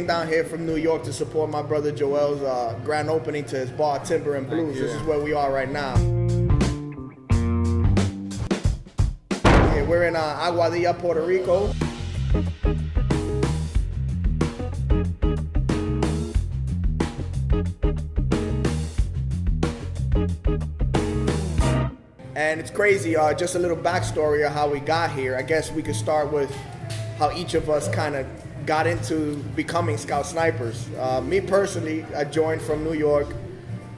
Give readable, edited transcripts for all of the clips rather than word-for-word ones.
down here from New York to support my brother Joel's grand opening to his bar, Timber and Blues. This is where we are right now. Yeah, we're in Aguadilla, Puerto Rico. And it's crazy, just a little backstory of how we got here. I guess we could start with how each of us kind of got into becoming Scout Snipers. Me personally, I joined from New York,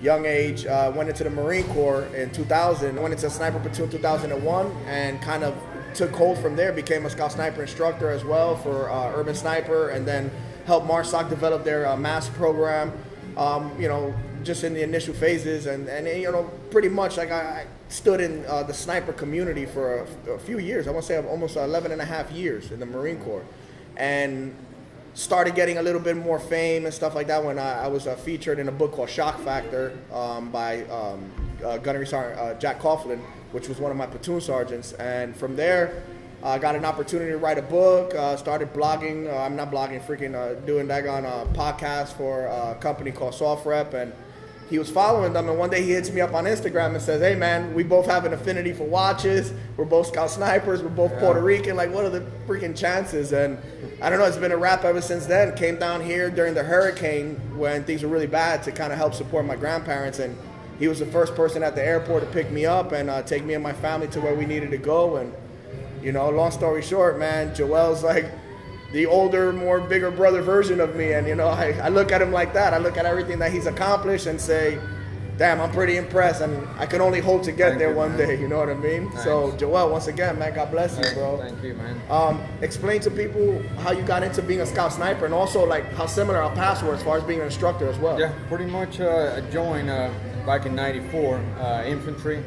young age, went into the Marine Corps in 2000, went into a sniper platoon in 2001, and kind of took hold from there, became a Scout Sniper instructor as well for Urban Sniper, and then helped MARSOC develop their mass program, just in the initial phases, and pretty much like I stood in the sniper community for a few years. I want to say almost 11 and a half years in the Marine Corps, and started getting a little bit more fame and stuff like that when I was featured in a book called Shock Factor by Gunnery Sergeant Jack Coughlin, which was one of my platoon sergeants. And from there, I got an opportunity to write a book, started blogging. I'm not blogging, doing that on a podcast for a company called Soft Rep, and he was following them, and one day he hits me up on Instagram and says, "Hey man, we both have an affinity for watches. We're both Scout Snipers. We're both Puerto Rican. Like, what are the freaking chances?" And I don't know, it's been a wrap ever since then. Came down here during the hurricane when things were really bad to kind of help support my grandparents, and he was the first person at the airport to pick me up and take me and my family to where we needed to go. And long story short, man, Joel's like the older, bigger brother version of me, and I look at him like that. I look at everything that he's accomplished and say, damn, I'm pretty impressed, and I can only hope to get there one day, you know what I mean? Nice. So Joel, once again, man, God bless you, bro. Thank you, man. Explain to people how you got into being a Scout Sniper, and also like how similar our paths were as far as being an instructor as well. Yeah, pretty much I joined back in '94, infantry.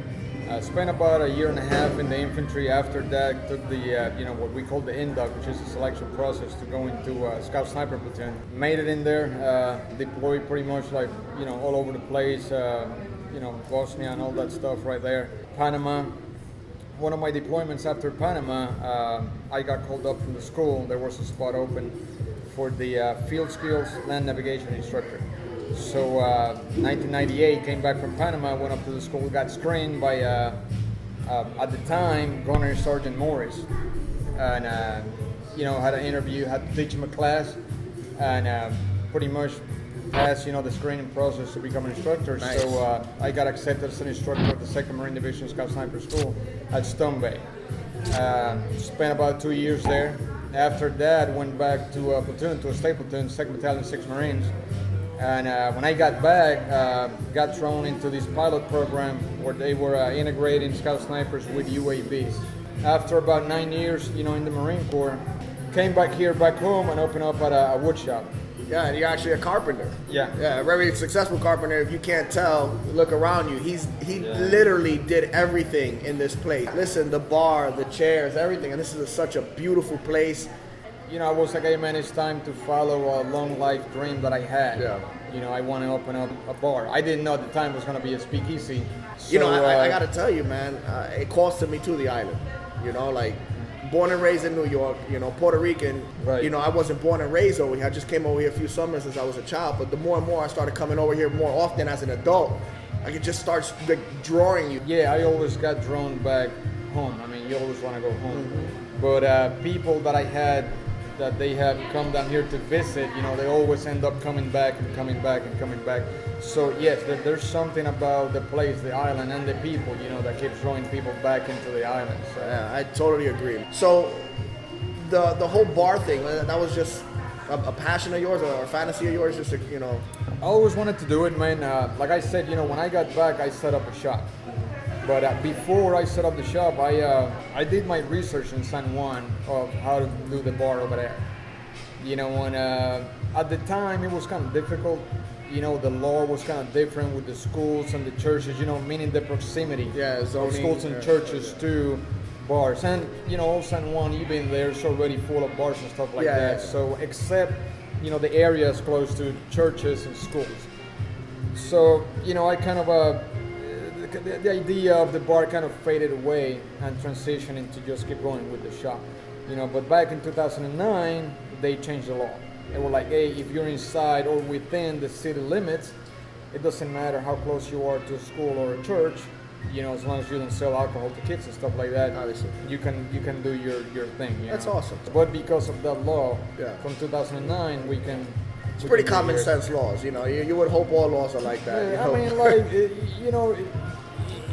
Spent about a year and a half in the infantry. After that, took the what we call the induct, which is the selection process to go into Scout Sniper platoon. Made it in there, deployed pretty much like all over the place, Bosnia and all that stuff right there. Panama. One of my deployments after Panama, I got called up from the school. There was a spot open for the field skills land navigation instructor. So 1998, came back from Panama, went up to the school, got screened by, at the time, Gunnery Sergeant Morris. And, had an interview, had to teach him a class, and pretty much passed, the screening process to become an instructor. Nice. So I got accepted as an instructor at the 2nd Marine Division Scout Sniper School at Stone Bay. Spent about 2 years there. After that, went back to a platoon, to a state platoon, 2nd Battalion, 6th Marines. And when I got back, got thrown into this pilot program where they were integrating Scout Snipers with UAVs. After about 9 years, in the Marine Corps, came back home and opened up at a wood shop. Yeah, and you're actually a carpenter. Yeah. Yeah, a very successful carpenter. If you can't tell, look around you. He literally did everything in this place. Listen, the bar, the chairs, everything. And this is such a beautiful place. I was like, hey man, it's time to follow a long life dream that I had. Yeah. I want to open up a bar. I didn't know at the time it was going to be a speakeasy. So, I got to tell you, man, it costed me to the island. Like born and raised in New York, Puerto Rican. Right. I wasn't born and raised over here. I just came over here a few summers as I was a child. But the more and more I started coming over here more often as an adult, it just starts drawing you. Yeah, I always got drawn back home. I mean, you always want to go home. Mm-hmm. But people that I had that they have come down here to visit, they always end up coming back and coming back and coming back. So yes, there's something about the place, the island, and the people, that keeps drawing people back into the island. So. Yeah, I totally agree. So the whole bar thing, that was just a passion of yours or a fantasy of yours, just I always wanted to do it, man. Like I said, when I got back, I set up a shop. But before I set up the shop, I did my research in San Juan of how to do the bar over there. When at the time it was kind of difficult. The law was kind of different with the schools and the churches. Meaning the proximity of schools and churches to bars. And San Juan, you've been there, it's already full of bars and stuff like that. Yeah. So except the areas close to churches and schools. So I kind of. The idea of the bar kind of faded away and transitioned into just keep going with the shop, But back in 2009, they changed the law. And we're like, hey, if you're inside or within the city limits, it doesn't matter how close you are to a school or a church. As long as you don't sell alcohol to kids and stuff like that, obviously you can do your thing. That's awesome. But because of that law Yeah. from 2009, we can. It's pretty common sense laws, You would hope all laws are like that. Yeah, I mean, like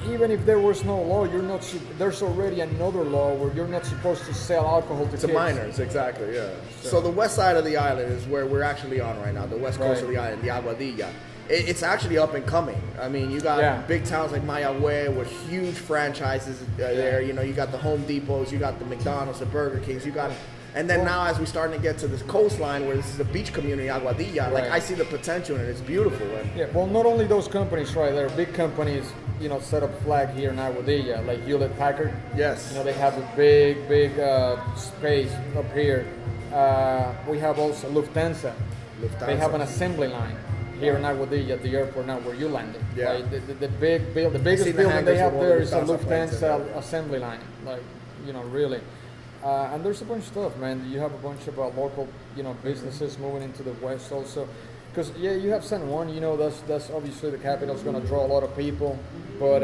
even if there was no law, you're not. There's already another law where you're not supposed to sell alcohol to kids. minors, exactly. Yeah. So the west side of the island is where we're actually on right now. The west coast of the island, the Aguadilla. It's actually up and coming. I mean, you got big towns like Mayagüez with huge franchises there. You got the Home Depots, you got the McDonald's, the Burger Kings, you got. And then now, as we're starting to get to this coastline, where this is a beach community, Aguadilla, like I see the potential in it. It's beautiful. Well, not only those companies right there, big companies, set up flag here in Aguadilla, like Hewlett Packard. Yes. They have a big space up here. We have also Lufthansa. They have an assembly line here in Aguadilla at the airport now where you landed. Yeah. Like the biggest building they have there is a Lufthansa assembly line. Like, really. And there's a bunch of stuff, man. You have a bunch of local, businesses moving into the west also. Because, you have San Juan, that's obviously the capital's going to draw a lot of people. But,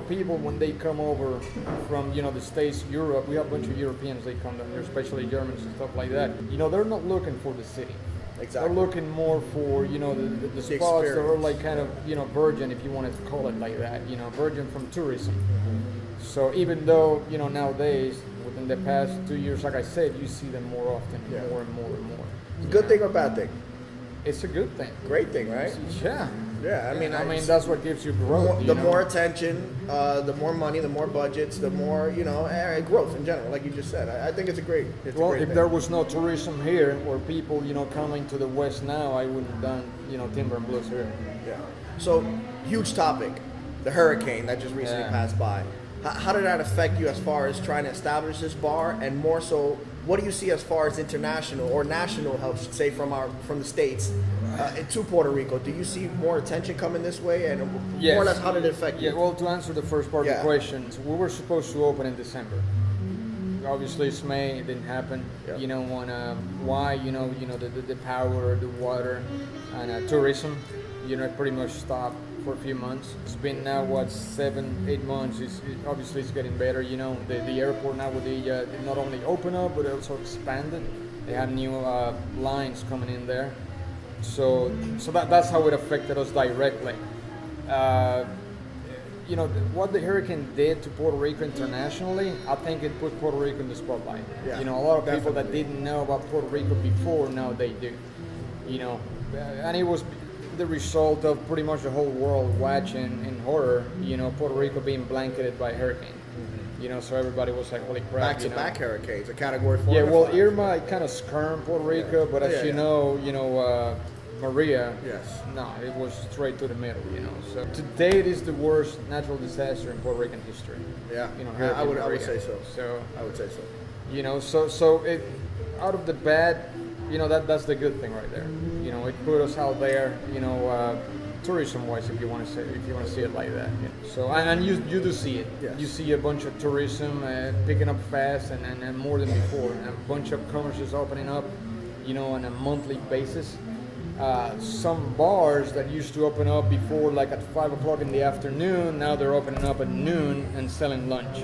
people, when they come over from, the States, Europe, we have a bunch of Europeans, they come down here, especially Germans and stuff like that. They're not looking for the city. Exactly. They're looking more for, the spots that are like kind of, virgin, if you wanted to call it like that, virgin from tourism. So even though, nowadays, within the past 2 years, like I said, you see them more often, more and more and more. Good thing or bad thing? It's a good thing. Great thing, right? Yeah. Yeah, I mean, that's what gives you growth. The more attention, the more money, the more budgets, the more growth in general. Like you just said, I think it's a great. If thing. There was no tourism here, or people, coming to the west now, I wouldn't have done, timber and blues here. Yeah. So, huge topic, the hurricane that just recently passed by. How did that affect you as far as trying to establish this bar, and more so, what do you see as far as international or national help, say from the States to Puerto Rico? Do you see more attention coming this way, and more or less how did it affect you? Yeah, well, to answer the first part of the question, we were supposed to open in December. Obviously, it's May. It didn't happen. Yeah. Why? The power, the water, and tourism. It pretty much stopped for a few months. It's been now 7-8 months. Obviously it's getting better. The airport now with the not only open up but also expanded. They have new lines coming in there. So that's how it affected us directly. What the hurricane did to Puerto Rico internationally, I think it put Puerto Rico in the spotlight. Yeah, a lot of definitely. people that didn't know about Puerto Rico before, now they do. And it was the result of pretty much the whole world watching in horror, Puerto Rico being blanketed by a hurricane. So everybody was like, holy crap. Back-to-back hurricanes, a category 4. Yeah, well, Irma kind of skirmed Puerto Rico, but as you know, Maria, no, it was straight to the middle, So to date is the worst natural disaster in Puerto Rican history. Yeah, I would say so. I would say so. So it, out of the bad, that's the good thing right there. It put us out there, tourism-wise, if you want to see it like that. So and you do see it. Yes. You see a bunch of tourism picking up fast and more than before. And a bunch of commerces opening up, on a monthly basis. Some bars that used to open up before, like at 5 o'clock in the afternoon, now they're opening up at noon and selling lunch.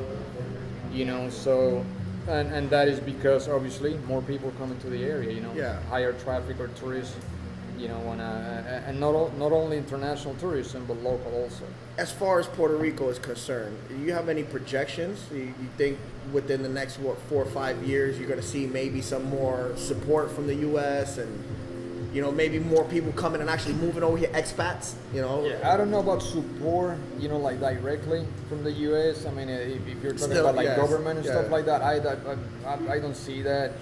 So. And that is because obviously more people come into the area, higher traffic or tourism, and not only international tourism but local also. As far as Puerto Rico is concerned, do you have any projections? You think within the next 4 or 5 years you're going to see maybe some more support from the U.S. and maybe more people coming and actually moving over here, expats? Yeah, I don't know about support, like directly from the U.S. I mean, if you're talking about government and stuff like that, I don't see that.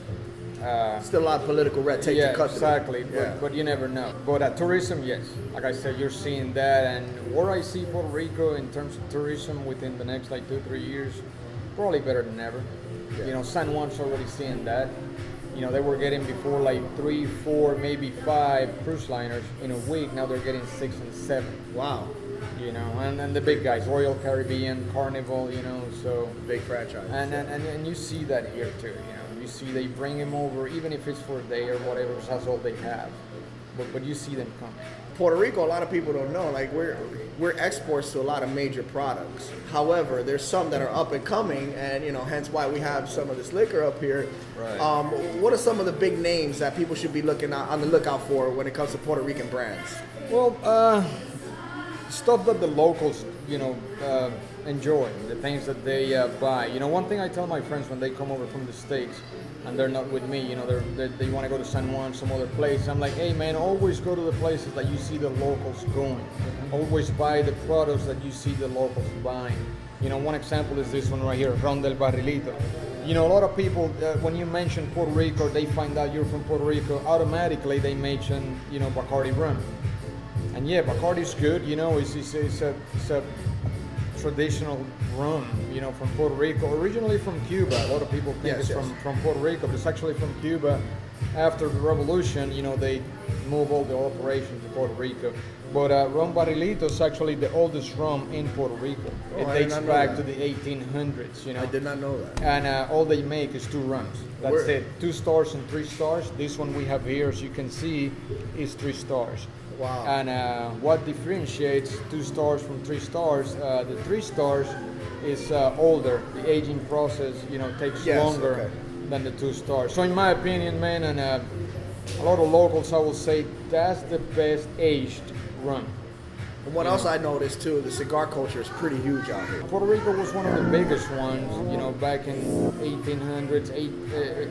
Still a lot of political red tape to cut through. Exactly, but you never know. But tourism, yes. Like I said, you're seeing that, and where I see Puerto Rico in terms of tourism within the next 2-3 years, probably better than ever. Yeah. San Juan's already seeing that. They were getting before 3, 4, maybe 5 cruise liners in a week. Now they're getting 6 and 7. Wow. And the big guys, Royal Caribbean, Carnival, so big franchise. And you see that here too. You see, they bring them over, even if it's for a day or whatever, because that's all they have. But you see them come. Puerto Rico, a lot of people don't know, like we're exports to a lot of major products. However, there's some that are up and coming, and hence why we have some of this liquor up here. Right. What are some of the big names that people should be on the lookout for when it comes to Puerto Rican brands? Well, stuff that the locals, enjoy, the things that they buy. One thing I tell my friends when they come over from the States and they're not with me, they want to go to San Juan, some other place. I'm like, hey man, always go to the places that you see the locals going. Always buy the products that you see the locals buying. One example is this one right here, Ron del Barrilito. A lot of people, when you mention Puerto Rico, they find out you're from Puerto Rico, automatically they mention, Bacardi rum. And yeah, Bacardi's good, it's a traditional rum, from Puerto Rico, originally from Cuba. A lot of people think it's from Puerto Rico, but it's actually from Cuba. After the revolution, they moved all the operation to Puerto Rico. But rum barrilito is actually the oldest rum in Puerto Rico. It dates back to the 1800s, I did not know that. And all they make is 2 rums. That's it. 2 stars and 3 stars. This one we have here, as you can see, is 3 stars. Wow. And what differentiates 2 stars from 3 stars, the 3 stars is older. The aging process, takes longer than the 2 stars. So in my opinion, man, and a lot of locals, I will say that's the best aged rum. And what else I noticed too, the cigar culture is pretty huge out here. Puerto Rico was one of the biggest ones, back in 1800s,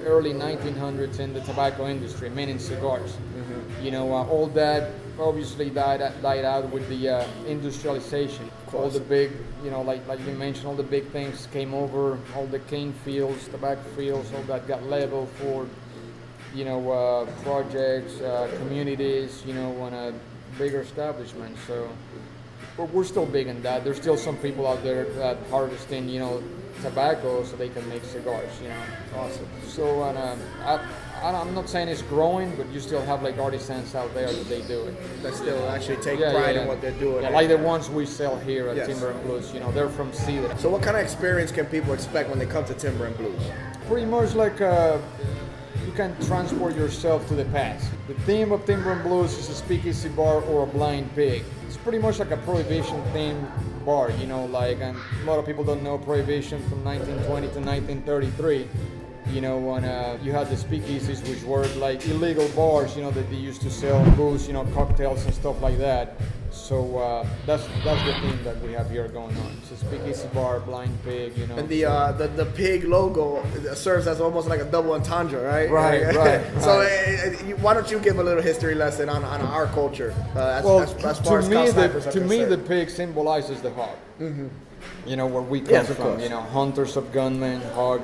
early 1900s in the tobacco industry, meaning cigars. Mm-hmm. All that obviously died out with the industrialization. All the big, like you mentioned, all the big things came over, all the cane fields, tobacco fields, all that got leveled for, projects, communities, and a bigger establishment. So, but we're still big in that. There's still some people out there that harvesting, tobacco so they can make cigars. Awesome. So, and I'm not saying it's growing, but you still have like artisans out there that they do it. That still actually take pride in what they're doing. Yeah, like the ones we sell here at Timber and Blues. They're from Cedar. So, what kind of experience can people expect when they come to Timber and Blues? Pretty much like you can transport yourself to the past. The theme of Timber and Blues is a speakeasy bar or a blind pig. It's pretty much like a prohibition themed bar, and a lot of people don't know prohibition from 1920 to 1933. And you had the speakeasies, which were like illegal bars, that they used to sell booze, cocktails and stuff like that. So that's the theme that we have here going on. It's a speakeasy bar, blind pig, And the pig logo serves as almost like a double entendre, right? Right. So why don't you give a little history lesson on our culture? As far as to me, the pig symbolizes the hog. Mm-hmm. Where we come from. Hunters of gunmen, hog.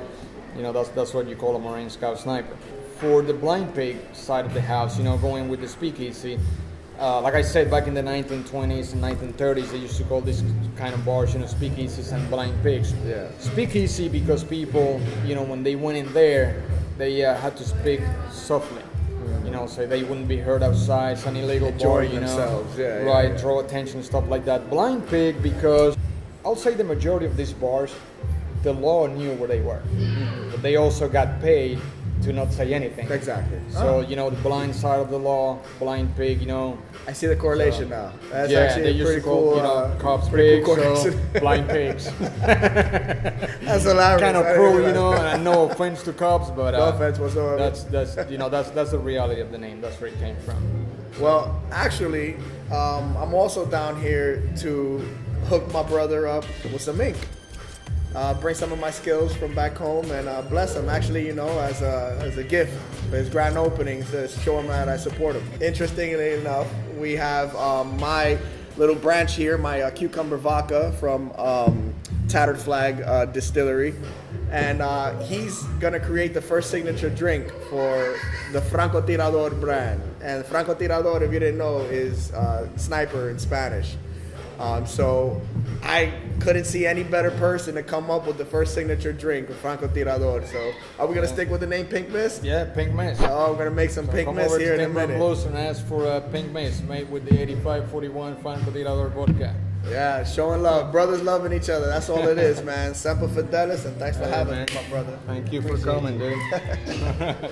That's what you call a Marine Scout sniper. For the blind pig side of the house, going with the speakeasy, like I said, back in the 1920s and 1930s, they used to call this kind of bars, speakeasies and blind pigs. Yeah. Speakeasy because people, when they went in there, they had to speak softly. So they wouldn't be heard outside. It's an illegal bar, themselves. Right, draw attention and stuff like that. Blind pig because I'll say the majority of these bars, the law knew where they were, but they also got paid to not say anything. Exactly. So the blind side of the law, blind pig. I see the correlation now. That's actually they used to call cool, cops pigs, cool so blind pigs. That's hilarious. Kind of cruel, and no offense to cops, but no offense whatsoever. That's that's the reality of the name. That's where it came from. Well, actually, I'm also down here to hook my brother up with some ink. Bring some of my skills from back home and bless him, actually, as a gift for his grand openings, to show him that I support him. Interestingly enough, we have my little branch here, my cucumber vodka from Tattered Flag Distillery. And he's going to create the first signature drink for the Franco Tirador brand. And Franco Tirador, if you didn't know, is sniper in Spanish. So I couldn't see any better person to come up with the first signature drink with Franco Tirador. So are we going to stick with the name Pink Mist? Yeah, Pink Mist. Oh, we're going to make some Pink Mist here in a minute. Come over to Timber and Blues and ask for a Pink Mist made with the 8541 Franco Tirador vodka. Yeah, showing love. Brothers loving each other. That's all it is, man. Semper Fidelis, and thanks for having me, my brother. Thank you for Appreciate coming, dude.